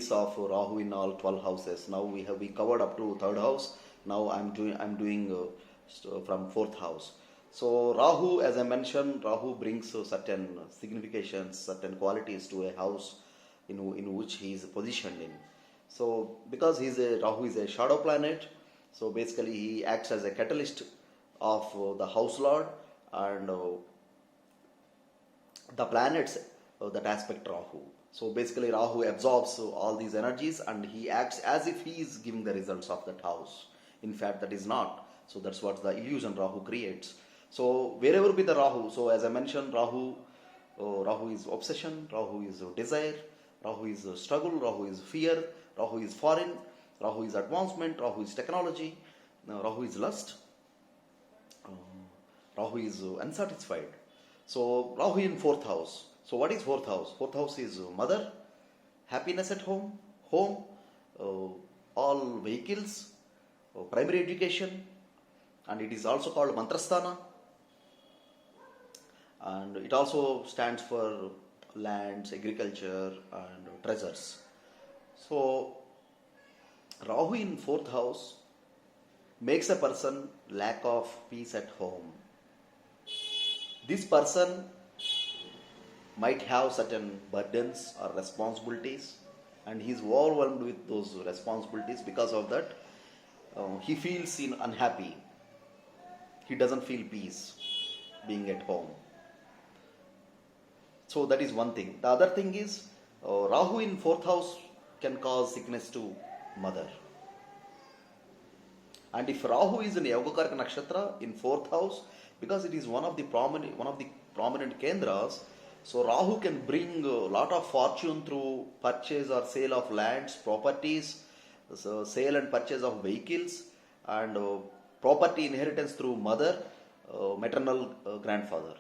series of Rahu in all 12 houses. Now we covered up to third house. Now I'm doing from fourth house. So Rahu, as I mentioned, Rahu brings certain significations, certain qualities to a house in which he is positioned in. So because Rahu is a shadow planet, so basically he acts as a catalyst of the house lord and the planets that aspect Rahu. So basically Rahu absorbs all these energies and he acts as if he is giving the results of that house. In fact, that is not. So that's what the illusion Rahu creates. So wherever be the Rahu, so as I mentioned, Rahu is obsession, Rahu is desire, Rahu is struggle, Rahu is fear, Rahu is foreign, Rahu is advancement, Rahu is technology, Rahu is lust, Rahu is unsatisfied. So Rahu in fourth house. So what is fourth house? Fourth house is mother, happiness at home, all vehicles, primary education, and it is also called Mantrasthana. And it also stands for lands, agriculture, and treasures. So Rahu in fourth house makes a person lack of peace at home. This person might have certain burdens or responsibilities and he is overwhelmed with those responsibilities. Because of that, he feels unhappy. He doesn't feel peace being at home. So that is one thing. The other thing is Rahu in fourth house can cause sickness to mother. And if Rahu is in Yogakarka Nakshatra in fourth house, because it is one of the prominent kendras, so Rahu can bring a lot of fortune through purchase or sale of lands, properties, so sale and purchase of vehicles, and property inheritance through mother, maternal grandfather.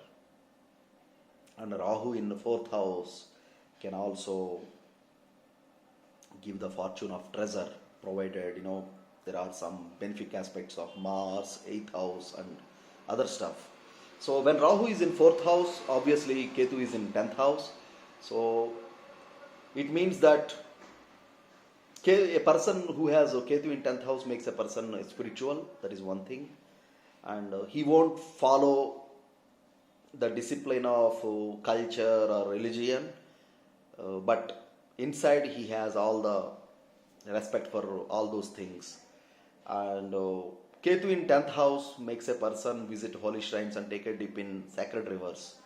And Rahu in the fourth house can also give the fortune of treasure, provided there are some benefic aspects of Mars, 8th house, and other stuff. So when Rahu is in 4th house, obviously Ketu is in 10th house. So it means that a person who has Ketu in 10th house makes a person spiritual. That is one thing. And he won't follow the discipline of culture or religion. But inside he has all the respect for all those things. And Ketu in 10th house makes a person visit holy shrines and take a dip in sacred rivers.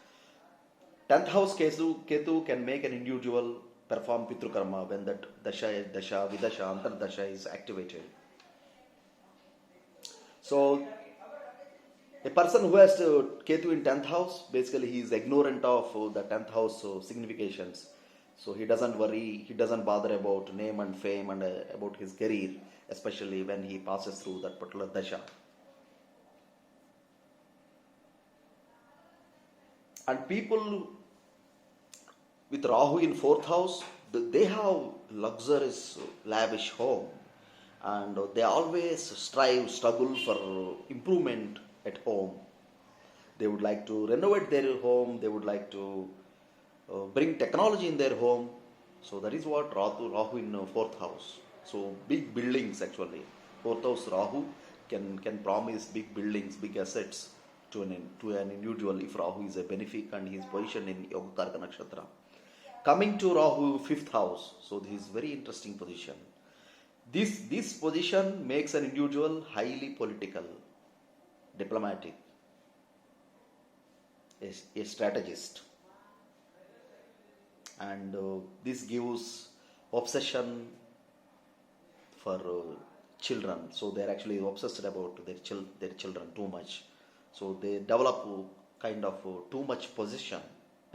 10th house Ketu can make an individual perform Pitru Karma when that Dasha, Vidasha, Antardasha is activated. So a person who has Ketu in 10th house, basically he is ignorant of the 10th house significations. So he doesn't worry, he doesn't bother about name and fame and about his career, especially when he passes through that particular dasha. And people with Rahu in 4th house, they have luxurious, lavish home. And they always struggle for improvement at home. They would like to renovate their home, they would like to bring technology in their home. So that is what Rahu in 4th house. So big buildings actually. 4th house Rahu can promise big buildings, big assets to an individual if Rahu is a benefic and he is positioned in Yogakarka Nakshatra. Coming to Rahu 5th house. So this is very interesting position. This position makes an individual highly political, diplomatic, a strategist. And this gives obsession for children. So they are actually obsessed about their children too much. So they develop kind of too much possession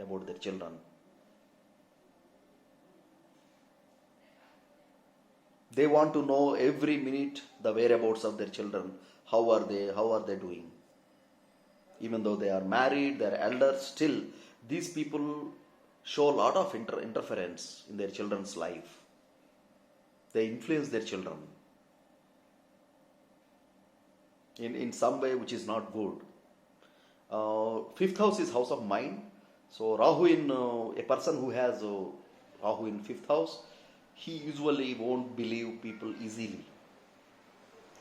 about their children. They want to know every minute the whereabouts of their children. How are they doing? Even though they are married, they are elders, still these people show a lot of interference in their children's life. They influence their children in some way which is not good. 5th house is house of mind. So Rahu in a person who has Rahu in 5th house, he usually won't believe people easily.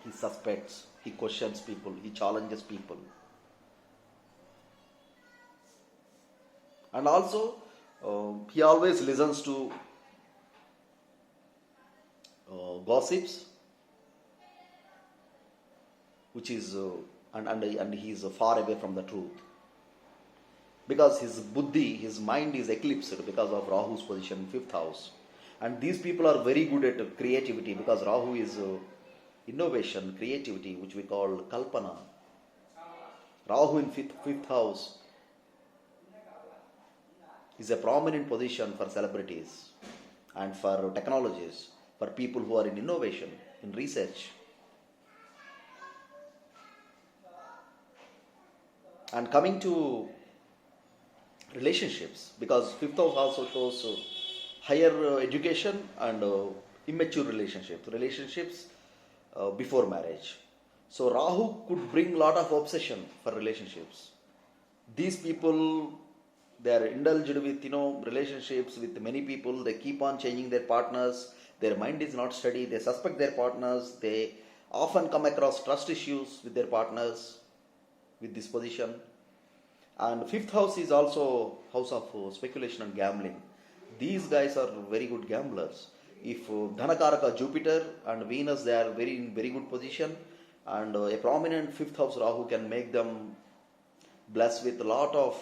He suspects, he questions people, he challenges people. And also, he always listens to gossips, which is, and he is far away from the truth. Because his buddhi, his mind is eclipsed because of Rahu's position in 5th house. And these people are very good at creativity because Rahu is innovation, creativity, which we call kalpana. Rahu in 5th house is a prominent position for celebrities and for technologies, for people who are in innovation, in research. And coming to relationships, because 5th house also shows higher education and immature relationships before marriage. So Rahu could bring a lot of obsession for relationships. These people, they are indulged with relationships with many people. They keep on changing their partners. Their mind is not steady. They suspect their partners. They often come across trust issues with their partners with this position. And 5th house is also house of speculation and gambling. These guys are very good gamblers. If Dhanakaraka Jupiter and Venus, they are in very good position, and a prominent 5th house Rahu can make them blessed with a lot of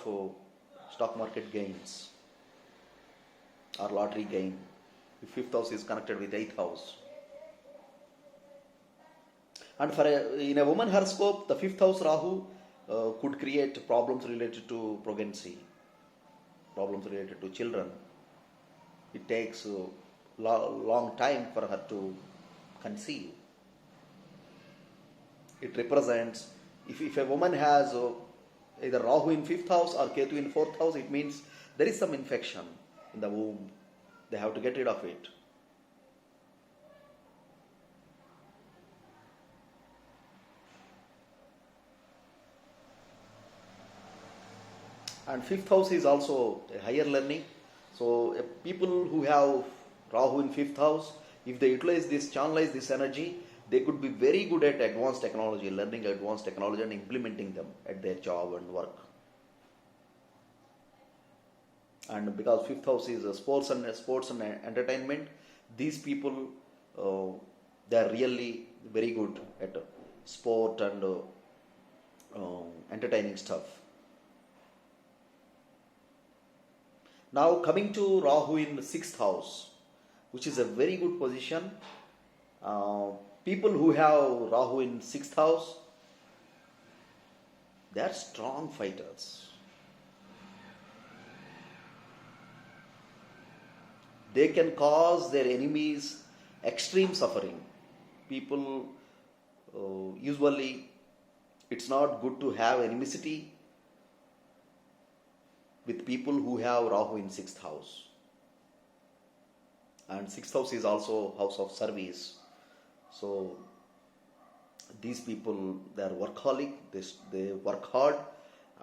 stock market gains or lottery gain. If 5th house is connected with 8th house. And in a woman horoscope, the 5th house Rahu could create problems related to pregnancy, problems related to children. It takes a long time for her to conceive. It represents, if a woman has either Rahu in 5th house or Ketu in 4th house, it means there is some infection in the womb. They have to get rid of it. And 5th house is also a higher learning. So people who have Rahu in 5th house, if they channelize this energy, they could be very good at advanced technology, learning advanced technology and implementing them at their job and work. And because 5th house is sports and entertainment, these people, they are really very good at sport and entertaining stuff. Now coming to Rahu in 6th house, which is a very good position. People who have Rahu in 6th house, they are strong fighters. They can cause their enemies extreme suffering. People, usually, it's not good to have animosity with people who have Rahu in 6th house. And 6th house is also house of service. So these people, they are workaholic, they work hard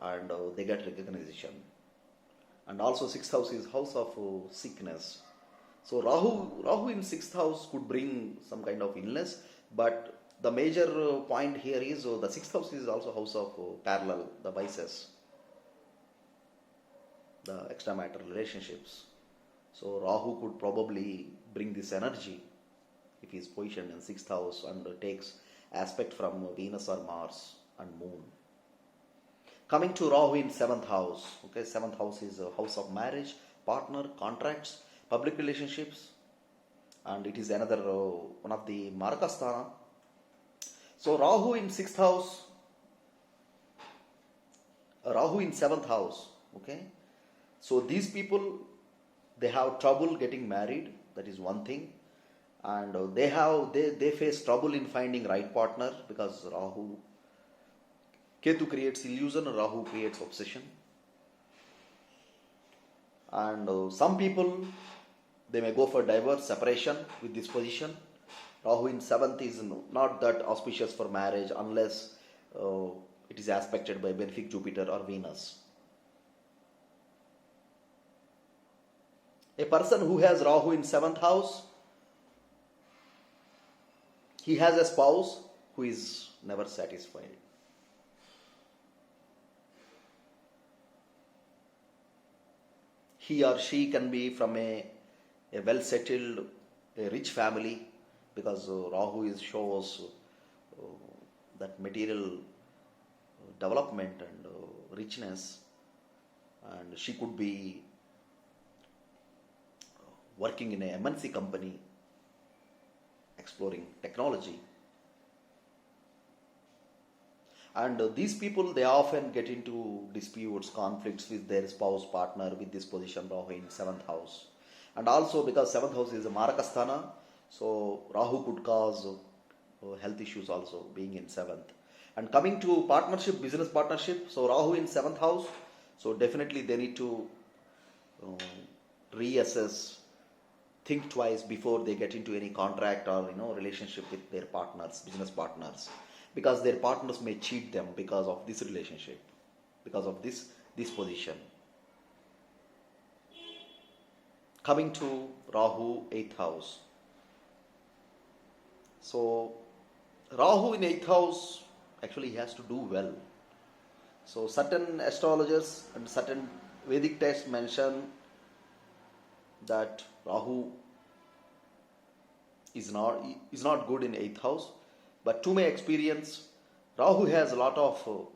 and they get recognition. And also 6th house is house of sickness. So Rahu in 6th house could bring some kind of illness, but the major point here is the 6th house is also house of parallel, the vices, the extramarital relationships. So Rahu could probably bring this energy if he is positioned in 6th house and takes aspect from Venus or Mars and Moon. Coming to Rahu in 7th house. Okay, 7th house is a house of marriage, partner, contracts, public relationships, and it is another one of the Marakasthana. So Rahu in 6th house, Rahu in 7th house. Okay, so these people, they have trouble getting married. That is one thing. And they face trouble in finding right partner because Rahu, Ketu creates illusion, Rahu creates obsession. And some people, they may go for divorce, separation with this position. Rahu in 7th is not that auspicious for marriage unless it is aspected by benefic Jupiter or Venus. A person who has Rahu in 7th house, He has a spouse who is never satisfied. He or she can be from a well settled, a rich family, because Rahu is shows that material development and richness, and she could be working in a MNC company, exploring technology. And these people, they often get into disputes, conflicts with their spouse, partner, with this position Rahu in 7th house. And also because 7th house is a Marakasthana, so Rahu could cause health issues also, being in 7th. And coming to partnership, business partnership, so Rahu in 7th house, so definitely they need to reassess, think twice before they get into any contract or relationship with their partners, business partners, because their partners may cheat them because of this relationship, because of this position. Coming to Rahu 8th house, so Rahu in 8th house, actually he has to do well. So certain astrologers and certain Vedic texts mention that Rahu is not good in 8th house, but to my experience, Rahu has a lot of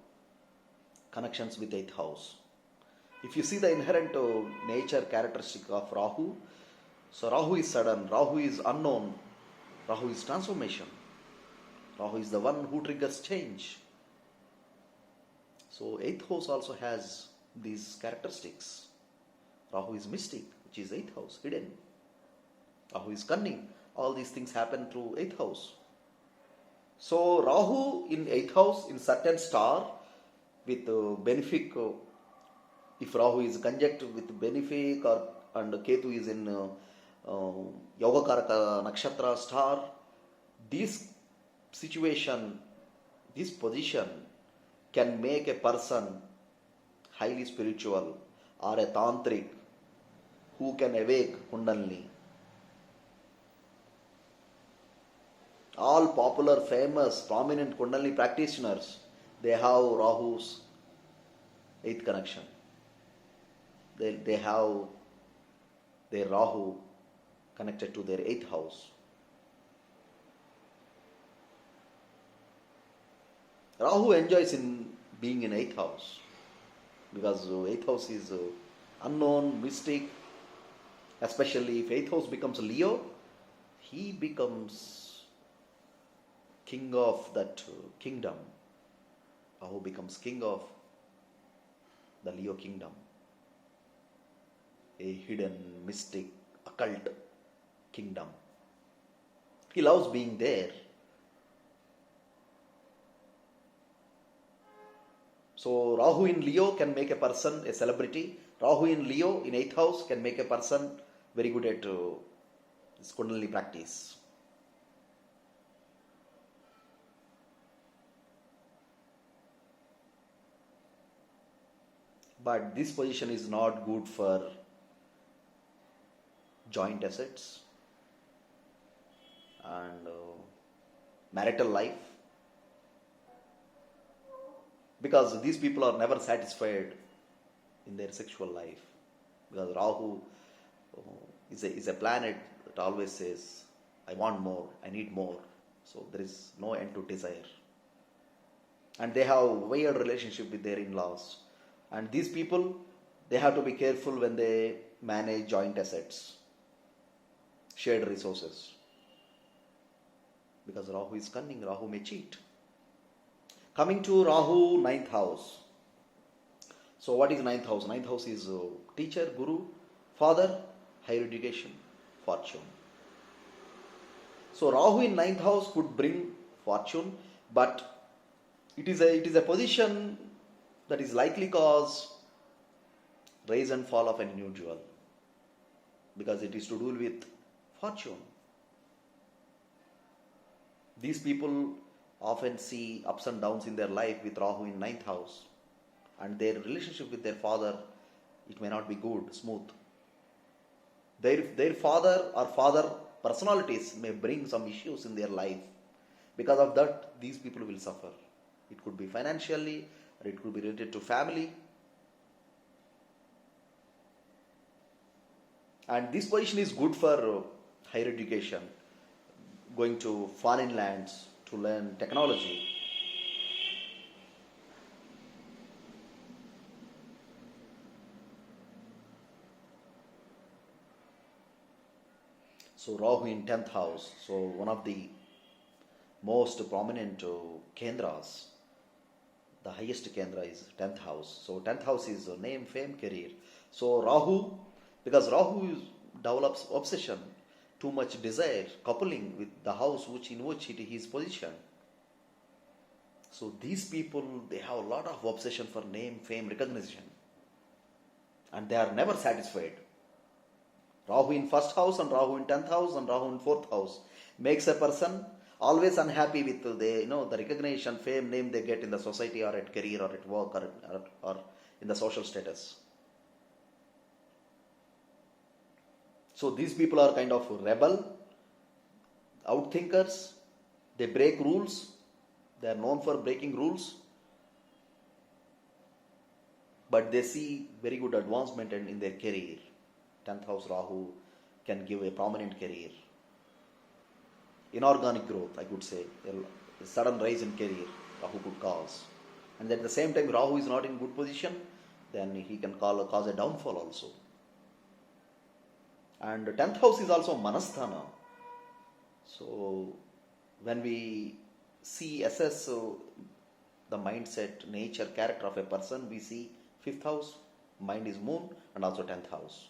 connections with 8th house. If you see the inherent nature characteristic of Rahu, so Rahu is sudden, Rahu is unknown, Rahu is transformation, Rahu is the one who triggers change. So 8th house also has these characteristics. Rahu is mystic, which is 8th house, hidden. Rahu is cunning. All these things happen through 8th house. So Rahu in 8th house in certain star with benefic, if Rahu is conjunct with benefic and Ketu is in Yogakaraka Nakshatra star, this situation, this position can make a person highly spiritual or a tantric who can awake Kundalini. All popular, famous, prominent Kundalini practitioners, they have Rahu's 8th connection. They have their Rahu connected to their 8th house. Rahu enjoys in being in 8th house because 8th house is unknown, mystic. Especially if 8th house becomes Leo, he becomes king of that kingdom. Rahu becomes king of the Leo kingdom. A hidden, mystic, occult kingdom. He loves being there. So Rahu in Leo can make a person a celebrity. Rahu in Leo in 8th house can make a person very good at this Kundalini practice. But this position is not good for joint assets and marital life, because these people are never satisfied in their sexual life, because Rahu is a planet that always says, I want more, I need more. So there is no end to desire. And they have weird relationship with their in-laws. And these people, they have to be careful when they manage joint assets, shared resources. Because Rahu is cunning, Rahu may cheat. Coming to Rahu 9th house. So what is 9th house? 9th house is teacher, guru, father, higher education, fortune. So Rahu in 9th house could bring fortune, but it is a position that is likely cause rise and fall of an individual, because it is to do with fortune. These people often see ups and downs in their life with Rahu in 9th house, and their relationship with their father, it may not be good, smooth. Their father or father personalities may bring some issues in their life, Because of that, these people will suffer. It could be financially, or it could be related to family. And this position is good for higher education, going to foreign lands to learn technology. So Rahu in 10th house, so one of the most prominent kendras, the highest kendra is 10th house. So 10th house is name, fame, career. So Rahu, because Rahu develops obsession, too much desire, coupling with the house in which it is positioned. So these people, they have a lot of obsession for name, fame, recognition. And they are never satisfied. Rahu in 1st house and Rahu in 10th house and Rahu in 4th house makes a person always unhappy with the recognition, fame, name they get in the society or at career or at work or in the social status. So these people are kind of rebel, outthinkers. They break rules. They are known for breaking rules. But they see very good advancement in their career. 10th house Rahu can give a prominent career. Inorganic growth, I could say. A sudden rise in career, Rahu could cause. And at the same time, Rahu is not in good position, then he can cause a downfall also. And 10th house is also Manasthana. So, when we assess the mindset, nature, character of a person, we see 5th house, mind is moon, and also 10th house.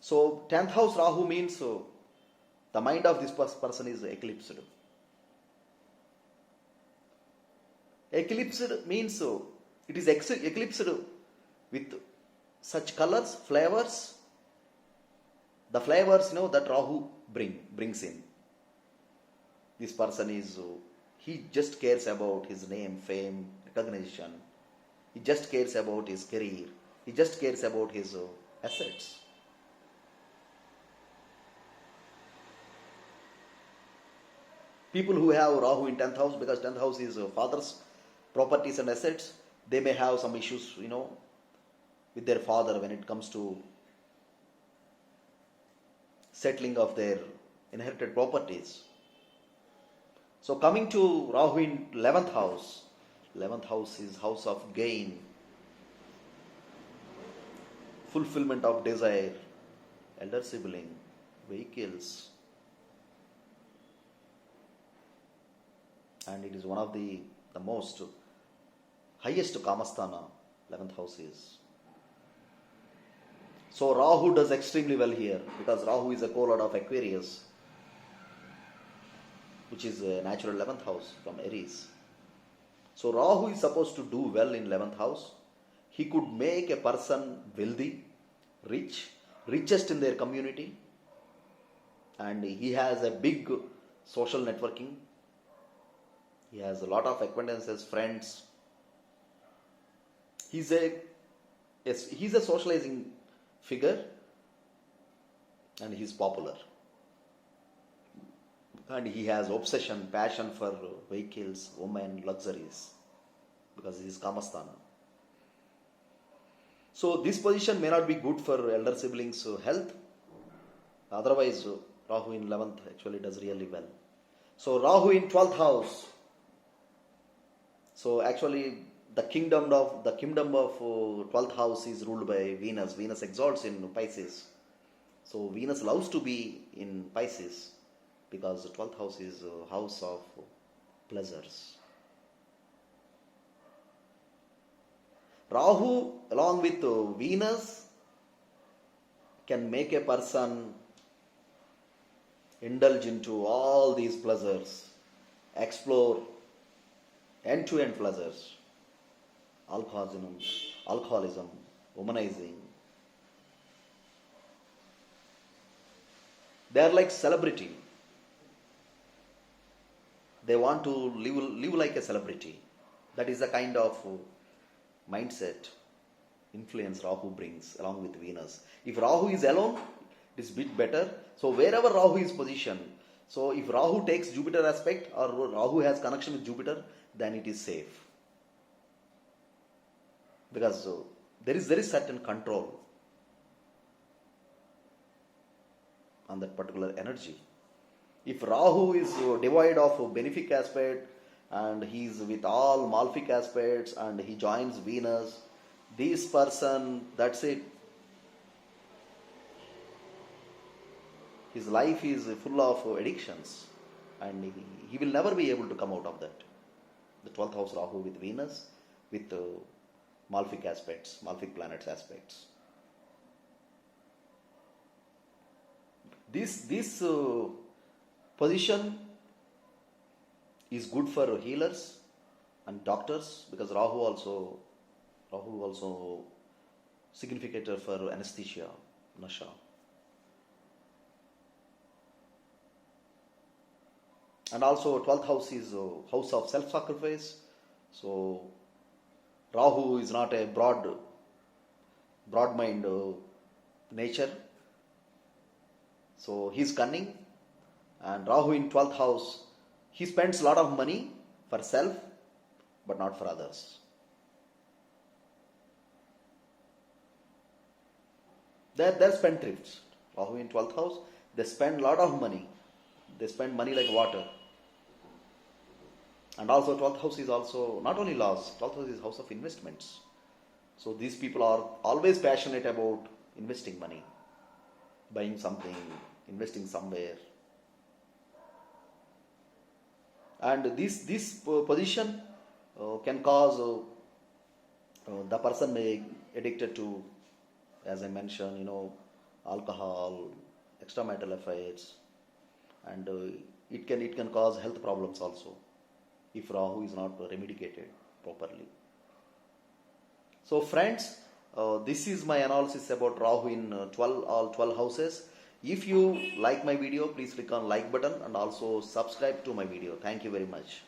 So 10th house Rahu means the mind of this person is eclipsed. Eclipsed means it is eclipsed with such colors, flavors. The flavors that Rahu brings in. This person is, he just cares about his name, fame, recognition. He just cares about his career. He just cares about his assets. People who have Rahu in 10th house, because 10th house is father's properties and assets, they may have some issues, with their father when it comes to settling of their inherited properties. So coming to Rahu in 11th house. 11th house is house of gain, fulfillment of desire, elder sibling, vehicles. And it is one of the most highest Kamasthana, 11th house is. So Rahu does extremely well here, because Rahu is a co-lord of Aquarius, which is a natural 11th house from Aries. So Rahu is supposed to do well in 11th house. He could make a person wealthy, rich, richest in their community, and he has a big social networking. He has a lot of acquaintances, friends. He's a socializing figure, and he's popular. And he has obsession, passion for vehicles, women, luxuries, because he is Kamasthana. So this position may not be good for elder siblings' health. Otherwise, Rahu in 11th actually does really well. So Rahu in 12th house. So actually the kingdom of 12th house is ruled by Venus. Venus exalts in Pisces. So Venus loves to be in Pisces, because the 12th house is a house of pleasures. Rahu along with Venus can make a person indulge into all these pleasures, explore end-to-end pleasures, alcoholism, womanizing. They are like celebrity. They want to live like a celebrity. That is the kind of mindset, influence Rahu brings along with Venus. If Rahu is alone, it is a bit better. So wherever Rahu is positioned, So if Rahu takes Jupiter aspect or Rahu has connection with Jupiter, then it is safe. Because there is certain control on that particular energy. If Rahu is devoid of benefic aspect and he is with all malefic aspects and he joins Venus, this person, that's it. His life is full of addictions and he will never be able to come out of that. The 12th house Rahu with Venus, with malefic aspects, malefic planets aspects. This position is good for healers and doctors, because Rahu also significator for anesthesia, nasha. And also 12th house is house of self-sacrifice. So Rahu is not a broad mind nature. So he's cunning, and Rahu in 12th house, he spends a lot of money for self but not for others. They're spendthrifts. Rahu in 12th house, they spend a lot of money. They spend money like water. And also 12th house is also not only laws, 12th house is house of investments. So these people are always passionate about investing money, buying something, investing somewhere. And this position can cause the person may addicted to, as I mentioned, alcohol, extramarital affairs, and it can cause health problems also if Rahu is not remediated properly. So friends, this is my analysis about Rahu in all 12 houses. If you like my video, please click on like button and also subscribe to my video. Thank you very much.